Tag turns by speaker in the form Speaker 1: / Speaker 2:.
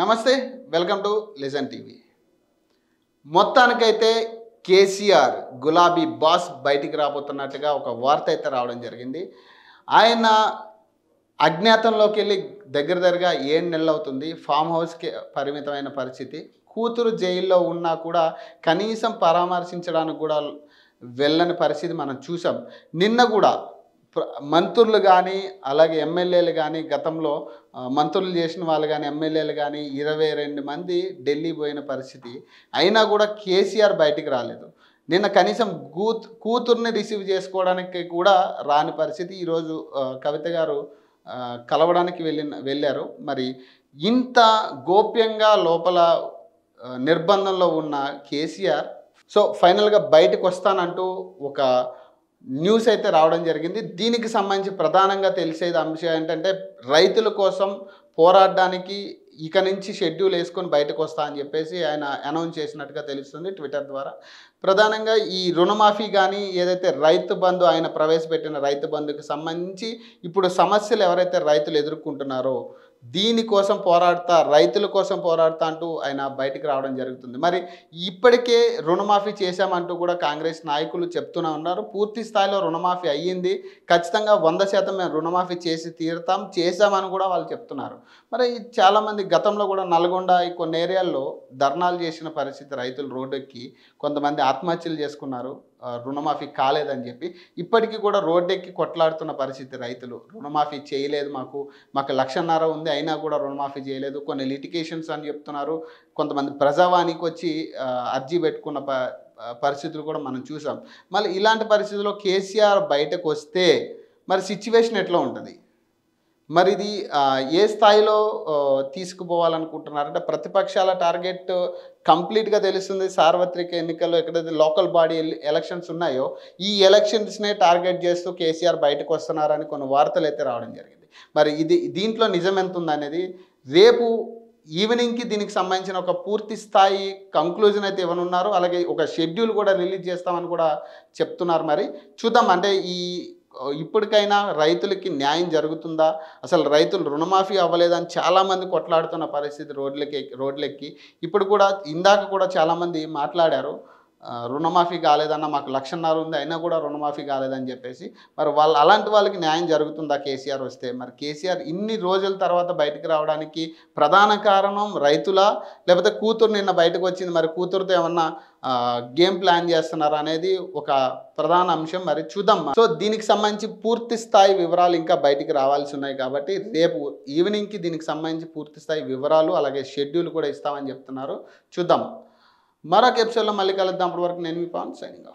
Speaker 1: నమస్తే welcome to legend TV. మొత్తానికైతే కేసీఆర్ గులాబీ బాస్ బయటికి రాబోతున్నట్టుగా ఒక వార్త అయితే రావడం జరిగింది. ఆయన అజ్ఞాతంలోకి వెళ్ళి దగ్గరగా 7 నెలలు అవుతుంది. ఫామ్ హౌస్కి పరిమితమైన పరిస్థితి. కూతురు జైల్లో ఉన్నా కూడా కనీసం పరామర్శించడానికి కూడా వెళ్ళని పరిస్థితి మనం చూసాం. నిన్న కూడా మంత్రులు కానీ అలాగే ఎమ్మెల్యేలు కానీ గతంలో మంత్రులు చేసిన వాళ్ళు కానీ ఎమ్మెల్యేలు కానీ 22 మంది ఢిల్లీ పోయిన పరిస్థితి అయినా కూడా కేసీఆర్ బయటికి రాలేదు. నిన్న కనీసం కూతుర్ని రిసీవ్ చేసుకోవడానికి కూడా రాని పరిస్థితి. ఈరోజు కవిత గారు కలవడానికి వెళ్ళారు. మరి ఇంత గోప్యంగా లోపల నిర్బంధంలో ఉన్న కేసీఆర్ ఫైనల్గా బయటకు వస్తానంటూ ఒక న్యూస్ అయితే రావడం జరిగింది. దీనికి సంబంధించి ప్రధానంగా తెలిసేది అంశం ఏంటంటే రైతుల కోసం పోరాడడానికి ఇక నుంచి షెడ్యూల్ వేసుకొని బయటకు వస్తా అని చెప్పేసి ఆయన అనౌన్స్ చేసినట్టుగా తెలుస్తుంది ట్విట్టర్ ద్వారా. ప్రధానంగా ఈ రుణమాఫీ కానీ ఏదైతే రైతు బంధు ఆయన ప్రవేశపెట్టిన రైతు బంధుకి సంబంధించి ఇప్పుడు సమస్యలు ఎవరైతే రైతులు ఎదుర్కొంటున్నారో దీనికోసం పోరాడతా రైతుల కోసం పోరాడతా అంటూ ఆయన బయటికి రావడం జరుగుతుంది. మరి ఇప్పటికే రుణమాఫీ చేశామంటూ కూడా కాంగ్రెస్ నాయకులు చెప్తూనే ఉన్నారు. పూర్తి స్థాయిలో రుణమాఫీ అయ్యింది, ఖచ్చితంగా 100% మేము రుణమాఫీ చేశామని కూడా వాళ్ళు చెప్తున్నారు. మరి చాలామంది గతంలో కూడా నల్గొండ కొన్ని ఏరియాల్లో ధర్నాలు చేసిన పరిస్థితి, రైతులు రోడ్డెక్కి కొంతమంది ఆత్మహత్యలు చేసుకున్నారు రుణమాఫీ కాలేదని చెప్పి. ఇప్పటికీ కూడా రోడ్డెక్కి కొట్లాడుతున్న పరిస్థితి రైతులు. రుణమాఫీ చేయలేదు, మాకు 1,50,000 ఉంది అయినా కూడా రుణమాఫీ చేయలేదు. కొన్ని లిటిగేషన్స్ అని చెప్తున్నారు. కొంతమంది ప్రజావాణికి వచ్చి అర్జీ పెట్టుకున్న పరిస్థితులు కూడా మనం చూసాం. మళ్ళీ ఇలాంటి పరిస్థితుల్లో కేసీఆర్ బయటకు వస్తే మరి సిచ్యువేషన్ ఎట్లా ఉంటుంది, మరి ఇది ఏ స్థాయిలో తీసుకుపోవాలనుకుంటున్నారంటే ప్రతిపక్షాల టార్గెట్ కంప్లీట్గా తెలుస్తుంది. సార్వత్రిక ఎన్నికల్లో ఎక్కడైతే లోకల్ బాడీ ఎలక్షన్స్ ఉన్నాయో ఈ ఎలక్షన్స్నే టార్గెట్ చేస్తూ కేసీఆర్ బయటకు వస్తున్నారని కొన్ని వార్తలు అయితే రావడం జరిగింది. మరి దీంట్లో నిజం ఎంత ఉందనేది రేపు ఈవినింగ్కి దీనికి సంబంధించిన ఒక పూర్తి స్థాయి కంక్లూజన్ అయితే ఇవ్వనున్నారు. అలాగే ఒక షెడ్యూల్ కూడా రిలీజ్ చేస్తామని కూడా చెప్తున్నారు. మరి చూద్దాం, అంటే ఇప్పటికైనా రైతులకి న్యాయం జరుగుతుందా, అసలు రైతులు రుణమాఫీ అవ్వలేదని చాలామంది కొట్లాడుతున్న పరిస్థితి రోడ్లెక్కి. ఇప్పుడు కూడా ఇందాక కూడా చాలామంది మాట్లాడారు, రుణమాఫీ కాలేదన్న, మాకు 1,50,000 ఉంది అయినా కూడా రుణమాఫీ కాలేదని చెప్పేసి. మరి అలాంటి వాళ్ళకి న్యాయం జరుగుతుందా కేసీఆర్ వస్తే? మరి కేసీఆర్ ఇన్ని రోజుల తర్వాత బయటకు రావడానికి ప్రధాన కారణం రైతులా, లేకపోతే కూతురు నిన్న బయటకు వచ్చింది, మరి కూతురుతో ఏమన్నా గేమ్ ప్లాన్ చేస్తున్నారా అనేది ఒక ప్రధాన అంశం. మరి చూద్దాం. దీనికి సంబంధించి పూర్తి స్థాయి వివరాలు ఇంకా బయటికి రావాల్సి ఉన్నాయి కాబట్టి రేపు ఈవినింగ్కి దీనికి సంబంధించి పూర్తి స్థాయి వివరాలు అలాగే షెడ్యూల్ కూడా ఇస్తామని చెప్తున్నారు. చూద్దాం. మరొక ఎపిసోడ్లో మళ్ళీ కలుద్దాం. అప్పటి వరకు నేను మీ పవన్, సైనింగ్ ఆఫ్.